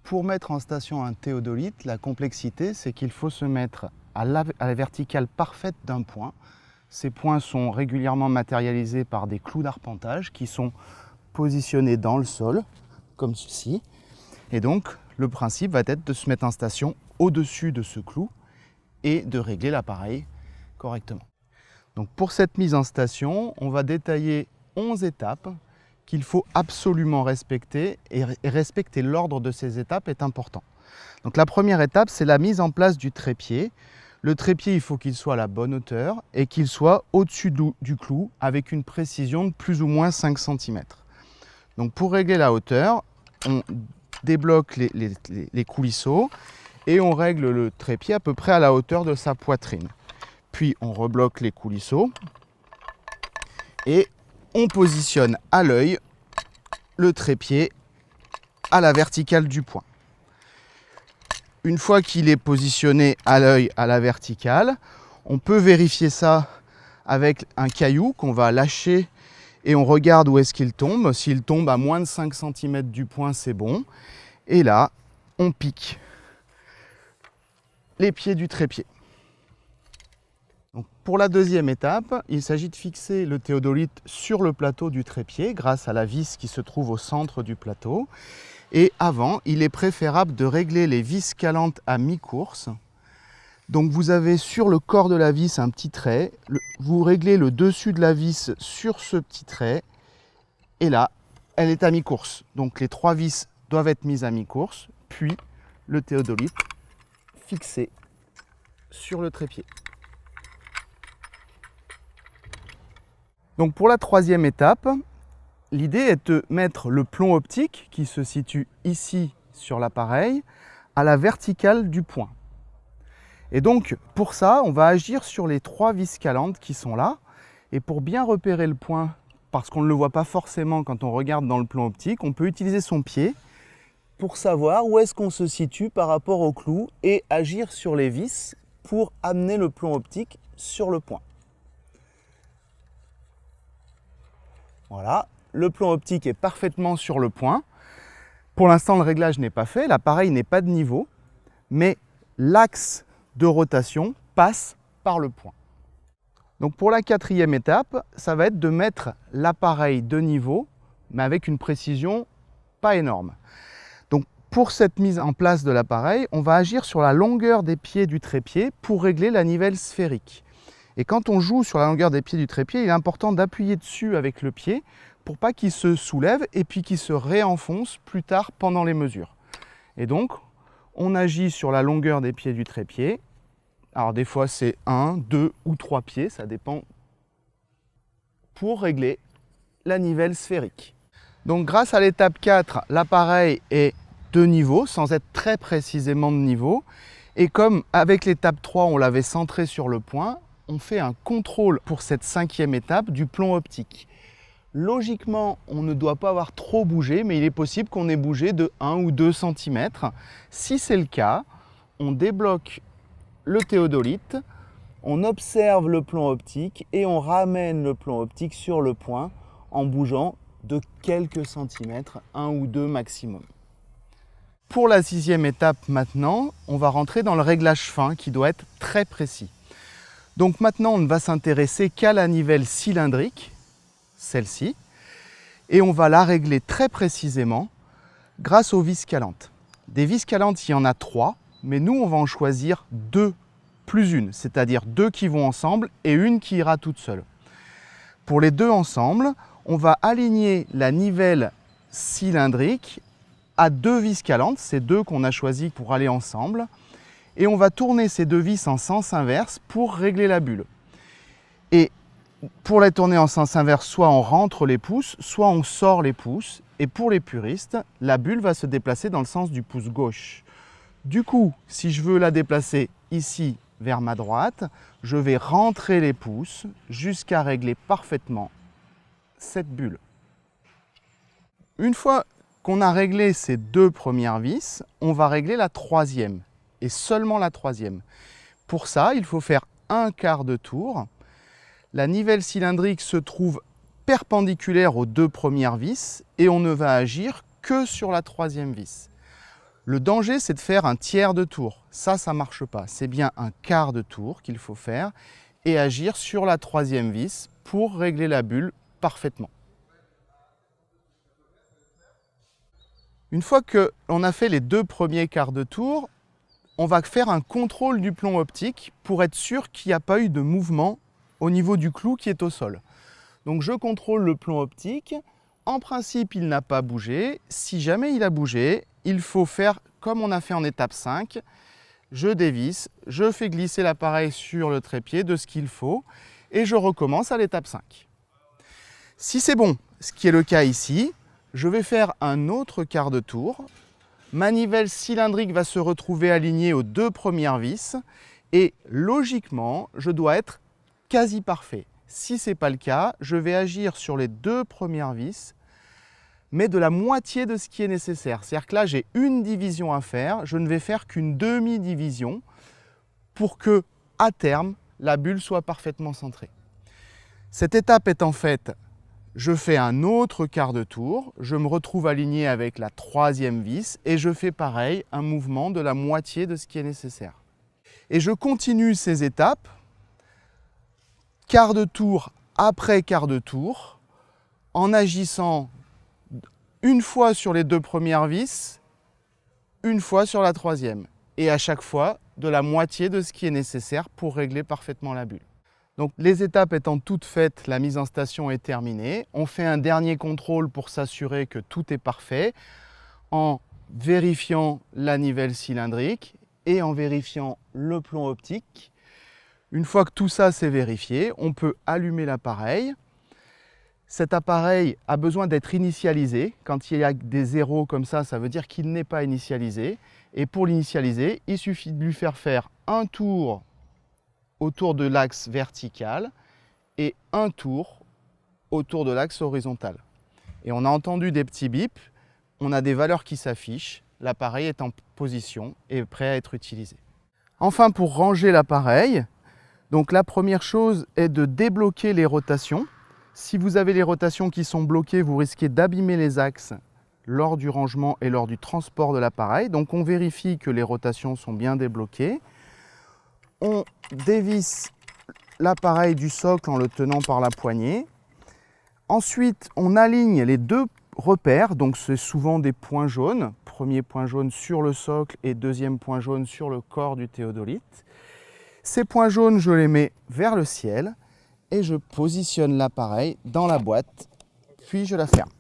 Pour mettre en station un théodolite, la complexité, c'est qu'il faut se mettre à la verticale parfaite d'un point. Ces points sont régulièrement matérialisés par des clous d'arpentage qui sont positionnés dans le sol, comme ceci. Et donc, le principe va être de se mettre en station au-dessus de ce clou et de régler l'appareil correctement. Donc, pour cette mise en station, on va détailler 11 étapes qu'il faut absolument respecter, et respecter l'ordre de ces étapes est important. Donc la première étape, c'est la mise en place du trépied. Le trépied, il faut qu'il soit à la bonne hauteur et qu'il soit au-dessus du clou avec une précision de plus ou moins 5 cm. Donc pour régler la hauteur, on débloque les coulisseaux et on règle le trépied à peu près à la hauteur de sa poitrine. Puis on rebloque les coulisseaux et on positionne à l'œil le trépied à la verticale du point. Une fois qu'il est positionné à l'œil à la verticale, on peut vérifier ça avec un caillou qu'on va lâcher et on regarde où est-ce qu'il tombe. S'il tombe à moins de 5 cm du point, c'est bon. Et là, on pique les pieds du trépied. Donc, pour la deuxième étape, il s'agit de fixer le théodolite sur le plateau du trépied grâce à la vis qui se trouve au centre du plateau. Et avant, il est préférable de régler les vis calantes à mi-course. Donc vous avez sur le corps de la vis un petit trait, vous réglez le dessus de la vis sur ce petit trait, et là, elle est à mi-course. Donc les 3 vis doivent être mises à mi-course, puis le théodolite fixé sur le trépied. Donc pour la troisième étape, l'idée est de mettre le plomb optique qui se situe ici sur l'appareil à la verticale du point. Et donc pour ça, on va agir sur les 3 vis calantes qui sont là. Et pour bien repérer le point, parce qu'on ne le voit pas forcément quand on regarde dans le plomb optique, on peut utiliser son pied pour savoir où est-ce qu'on se situe par rapport au clou et agir sur les vis pour amener le plomb optique sur le point. Voilà, le plomb optique est parfaitement sur le point. Pour l'instant, le réglage n'est pas fait, l'appareil n'est pas de niveau, mais l'axe de rotation passe par le point. Donc pour la quatrième étape, ça va être de mettre l'appareil de niveau, mais avec une précision pas énorme. Donc pour cette mise en place de l'appareil, on va agir sur la longueur des pieds du trépied pour régler la nivelle sphérique. Et quand on joue sur la longueur des pieds du trépied, il est important d'appuyer dessus avec le pied pour pas qu'il se soulève et puis qu'il se réenfonce plus tard pendant les mesures. Et donc, on agit sur la longueur des pieds du trépied. Alors des fois c'est 1, 2 ou 3 pieds, ça dépend, pour régler la nivelle sphérique. Donc grâce à l'étape 4, l'appareil est de niveau, sans être très précisément de niveau. Et comme avec l'étape 3, on l'avait centré sur le point, on fait un contrôle pour cette 5e étape du plomb optique. Logiquement, on ne doit pas avoir trop bougé, mais il est possible qu'on ait bougé de 1 ou 2 cm. Si c'est le cas, on débloque le théodolite, on observe le plomb optique et on ramène le plomb optique sur le point en bougeant de quelques centimètres, 1 ou 2 maximum. Pour la 6e étape maintenant, on va rentrer dans le réglage fin qui doit être très précis. Donc maintenant, on ne va s'intéresser qu'à la nivelle cylindrique, celle-ci, et on va la régler très précisément grâce aux vis calantes. Des vis calantes, il y en a 3, mais nous, on va en choisir 2 plus une, c'est-à-dire 2 qui vont ensemble et une qui ira toute seule. Pour les 2 ensemble, on va aligner la nivelle cylindrique à 2 vis calantes, c'est 2 qu'on a choisis pour aller ensemble, et on va tourner ces 2 vis en sens inverse pour régler la bulle. Et pour la tourner en sens inverse, soit on rentre les pouces, soit on sort les pouces. Et pour les puristes, la bulle va se déplacer dans le sens du pouce gauche. Du coup, si je veux la déplacer ici vers ma droite, je vais rentrer les pouces jusqu'à régler parfaitement cette bulle. Une fois qu'on a réglé ces 2 premières vis, on va régler la 3e. Et seulement la 3e. Pour ça, il faut faire un quart de tour. La nivelle cylindrique se trouve perpendiculaire aux 2 premières vis et on ne va agir que sur la 3e vis. Le danger, c'est de faire un tiers de tour. Ça ne marche pas. C'est bien un quart de tour qu'il faut faire et agir sur la troisième vis pour régler la bulle parfaitement. Une fois qu'on a fait les 2 premiers quarts de tour, on va faire un contrôle du plomb optique pour être sûr qu'il n'y a pas eu de mouvement au niveau du clou qui est au sol. Donc je contrôle le plomb optique. En principe, il n'a pas bougé. Si jamais il a bougé, il faut faire comme on a fait en étape 5. Je dévisse, je fais glisser l'appareil sur le trépied de ce qu'il faut et je recommence à l'étape 5. Si c'est bon, ce qui est le cas ici, je vais faire un autre quart de tour. Ma nivelle cylindrique va se retrouver alignée aux 2 premières vis et logiquement, je dois être quasi parfait. Si ce n'est pas le cas, je vais agir sur les 2 premières vis, mais de la moitié de ce qui est nécessaire. C'est-à-dire que là, j'ai une division à faire, je ne vais faire qu'une demi-division pour que, à terme, la bulle soit parfaitement centrée. Cette étape étant faite, je fais un autre quart de tour, je me retrouve aligné avec la 3e vis et je fais pareil, un mouvement de la moitié de ce qui est nécessaire. Et je continue ces étapes, quart de tour après quart de tour, en agissant une fois sur les 2 premières vis, une fois sur la 3e. Et à chaque fois, de la moitié de ce qui est nécessaire pour régler parfaitement la bulle. Donc les étapes étant toutes faites, la mise en station est terminée. On fait un dernier contrôle pour s'assurer que tout est parfait en vérifiant la nivelle cylindrique et en vérifiant le plomb optique. Une fois que tout ça s'est vérifié, on peut allumer l'appareil. Cet appareil a besoin d'être initialisé. Quand il y a des zéros comme ça veut dire qu'il n'est pas initialisé. Et pour l'initialiser, il suffit de lui faire un tour autour de l'axe vertical et un tour autour de l'axe horizontal. Et on a entendu des petits bips, on a des valeurs qui s'affichent, l'appareil est en position et prêt à être utilisé. Enfin, pour ranger l'appareil, donc la première chose est de débloquer les rotations. Si vous avez les rotations qui sont bloquées, vous risquez d'abîmer les axes lors du rangement et lors du transport de l'appareil. Donc on vérifie que les rotations sont bien débloquées. On dévisse l'appareil du socle en le tenant par la poignée. Ensuite, on aligne les 2 repères, donc c'est souvent des points jaunes. Premier point jaune sur le socle et deuxième point jaune sur le corps du théodolite. Ces points jaunes, je les mets vers le ciel et je positionne l'appareil dans la boîte, puis je la ferme.